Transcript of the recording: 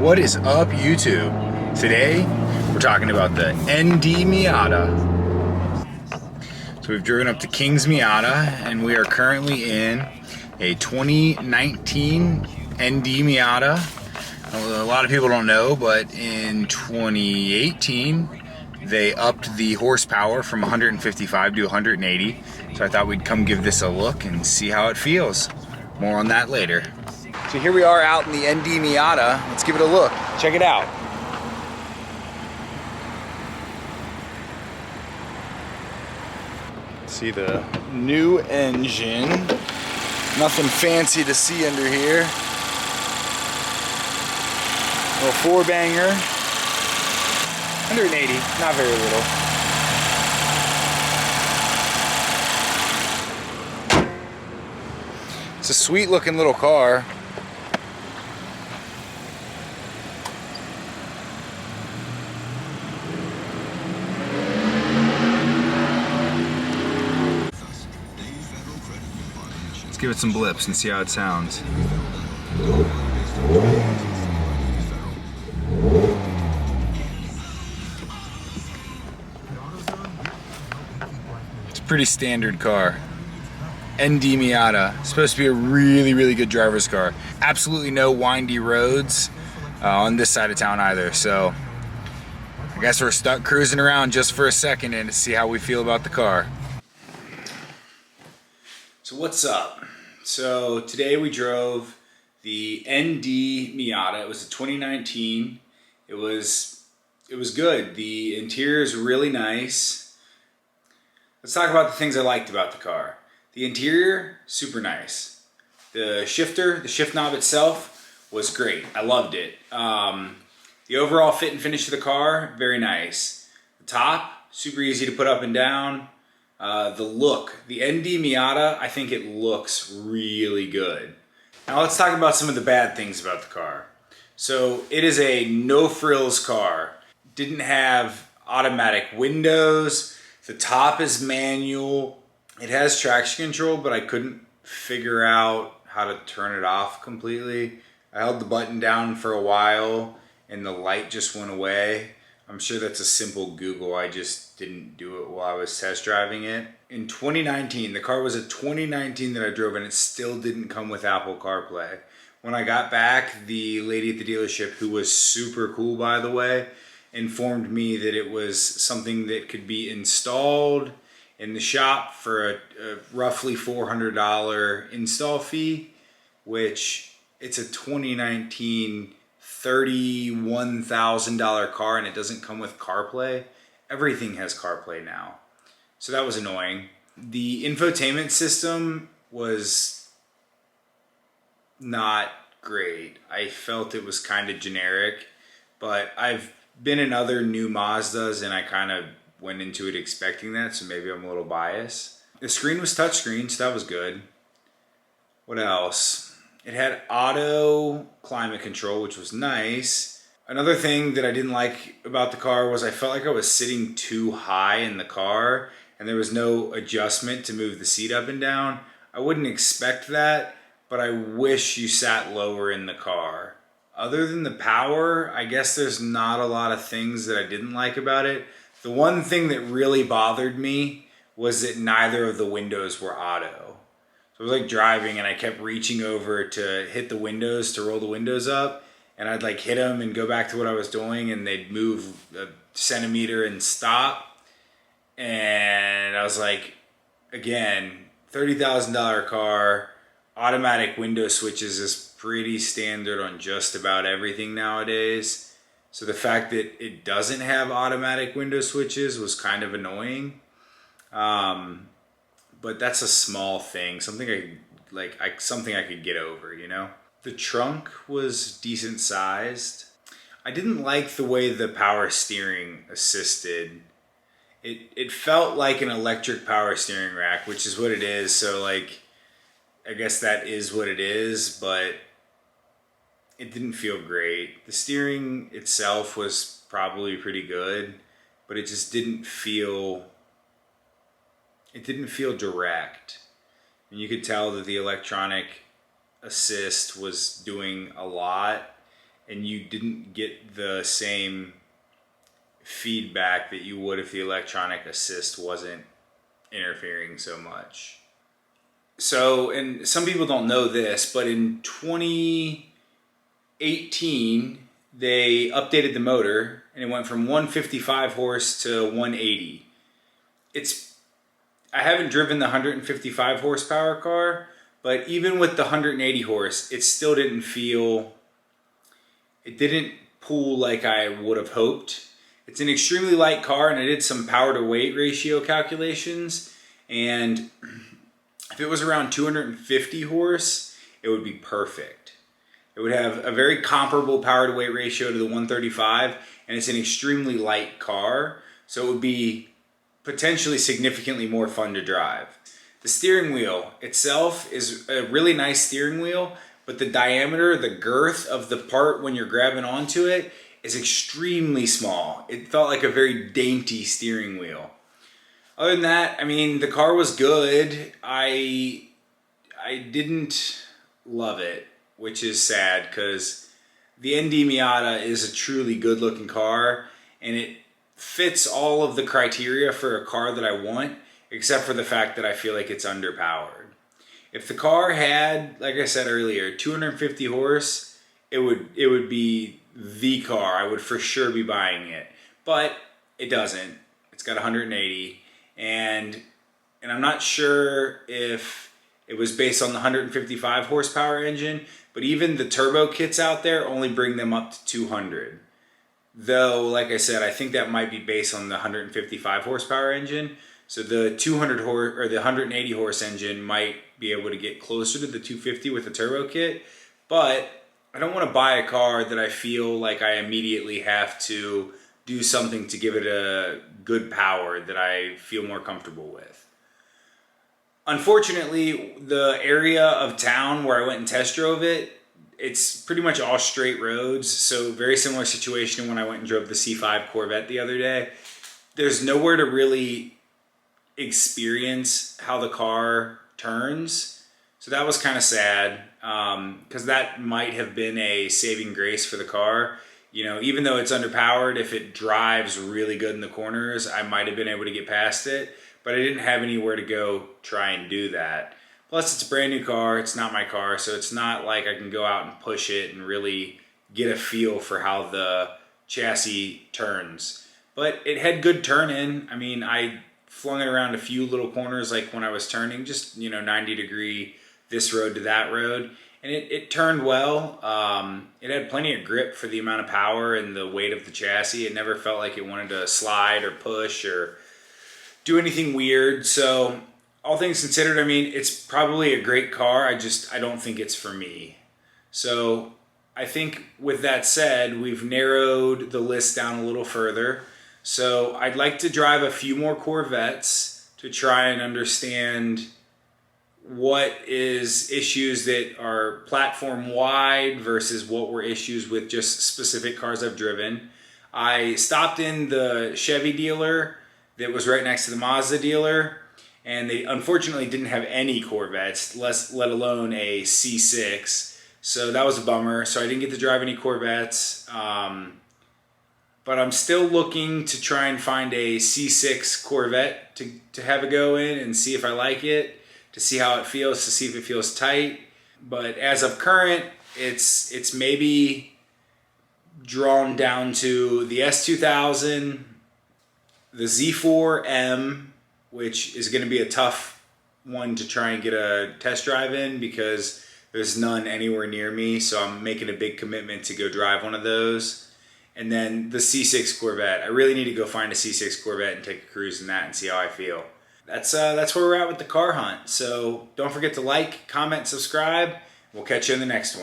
What is up, YouTube? Today we're talking about the ND Miata. So we've driven up to King's Miata and we are currently in a 2019 ND Miata. A lot of people don't know, but in 2018 they upped the horsepower from 155 to 180. So I thought we'd come give this a look and see how it feels. More on that later. So here we are out in the ND Miata. Let's give it a look. Check it out. See the new engine. Nothing fancy to see under here. Little four banger. 180, not very little. It's a sweet looking little car. Let's give it some blips and see how it sounds. It's a pretty standard car. ND Miata. It's supposed to be a really good driver's car. Absolutely no windy roads on this side of town either, so I guess we're stuck cruising around just for a second and to see how we feel about the car. So what's up? So today we drove the ND Miata. It was a 2019. It was good. The interior is really nice. Let's talk about the things I liked about the car. The interior, super nice. The shifter, the shift knob itself was great. I loved it. The overall fit and finish of the car, very nice. The top, super easy to put up and down. The look, the ND Miata, I think it looks really good. Now let's talk about some of the bad things about the car. So it is a no frills car. Didn't have automatic windows. The top is manual. It has traction control, but I couldn't figure out how to turn it off completely. I held the button down for a while and the light just went away. I'm sure that's a simple Google. I just didn't do it while I was test driving it. In 2019, the car was a 2019 that I drove and it still didn't come with Apple CarPlay. When I got back, the lady at the dealership, who was super cool by the way, informed me that it was something that could be installed in the shop for a roughly $400 install fee, which it's a 2019 $31,000 car and it doesn't come with CarPlay. Everything has CarPlay now. So that was annoying. The infotainment system was not great. I felt it was kind of generic, but I've been in other new Mazdas and I kind of went into it expecting that, so maybe I'm a little biased. The screen was touchscreen, so that was good. What else? It had auto climate control, which was nice. Another thing that I didn't like about the car was I felt like I was sitting too high in the car and there was no adjustment to move the seat up and down. I wouldn't expect that, but I wish you sat lower in the car. Other than the power, I guess there's not a lot of things that I didn't like about it. The one thing that really bothered me was that neither of the windows were auto. So I was like driving and I kept reaching over to hit the windows, to roll the windows up, and I'd like hit them and go back to what I was doing and they'd move a centimeter and stop. And I was like, again, $30,000 car, automatic window switches is pretty standard on just about everything nowadays. So the fact that it doesn't have automatic window switches was kind of annoying. But that's a small thing, something I could get over, you know? The trunk was decent sized. I didn't like the way the power steering assisted. It felt like an electric power steering rack, which is what it is. So like, I guess that is what it is, but it didn't feel great. The steering itself was probably pretty good, but it just didn't feel direct. And you could tell that the electronic assist was doing a lot and you didn't get the same feedback that you would if the electronic assist wasn't interfering so much. So, and some people don't know this, but in 2018, they updated the motor and it went from 155 horse to 180. I haven't driven the 155 horsepower car, but even with the 180 horse, it still didn't pull like I would have hoped. It's an extremely light car, and I did some power to weight ratio calculations, and if it was around 250 horse, it would be perfect. It would have a very comparable power to weight ratio to the 135, and it's an extremely light car, so it would be potentially significantly more fun to drive. The steering wheel itself is a really nice steering wheel, but the diameter, the girth of the part when you're grabbing onto it is extremely small. It felt like a very dainty steering wheel. Other than that, I mean, the car was good. I didn't love it, which is sad because the ND Miata is a truly good looking car, and it fits all of the criteria for a car that I want, except for the fact that I feel like it's underpowered. If the car had, like I said earlier, 250 horse, it would be the car. I would for sure be buying it. But it doesn't. It's got 180, and I'm not sure if it was based on the 155 horsepower engine, but even the turbo kits out there only bring them up to 200. Though, like I said, I think that might be based on the 155 horsepower engine. So the 200 horse or the 180 horse engine might be able to get closer to the 250 with the turbo kit. But I don't want to buy a car that I feel like I immediately have to do something to give it a good power that I feel more comfortable with. Unfortunately, the area of town where I went and test drove it, it's pretty much all straight roads, so very similar situation when I went and drove the C5 Corvette the other day. There's nowhere to really experience how the car turns, so that was kind of sad, because that might have been a saving grace for the car. You know, even though it's underpowered, if it drives really good in the corners, I might have been able to get past it, but I didn't have anywhere to go try and do that. Plus, it's a brand new car. It's not my car, so it's not like I can go out and push it and really get a feel for how the chassis turns. But it had good turn-in. I mean, I flung it around a few little corners, like when I was turning, just, 90 degree this road to that road. And it turned well. It had plenty of grip for the amount of power and the weight of the chassis. It never felt like it wanted to slide or push or do anything weird. So all things considered, I mean, it's probably a great car. I don't think it's for me. So I think with that said, we've narrowed the list down a little further. So I'd like to drive a few more Corvettes to try and understand what is issues that are platform wide versus what were issues with just specific cars I've driven. I stopped in the Chevy dealer that was right next to the Mazda dealer, and they unfortunately didn't have any Corvettes, let alone a C6. So that was a bummer. So I didn't get to drive any Corvettes. But I'm still looking to try and find a C6 Corvette to have a go in and see if I like it, to see how it feels, to see if it feels tight. But as of current, it's maybe drawn down to the S2000, the Z4M, which is going to be a tough one to try and get a test drive in because there's none anywhere near me, so I'm making a big commitment to go drive one of those. And then the C6 Corvette. I really need to go find a C6 Corvette and take a cruise in that and see how I feel. That's where we're at with the car hunt. So don't forget to like, comment, subscribe. We'll catch you in the next one.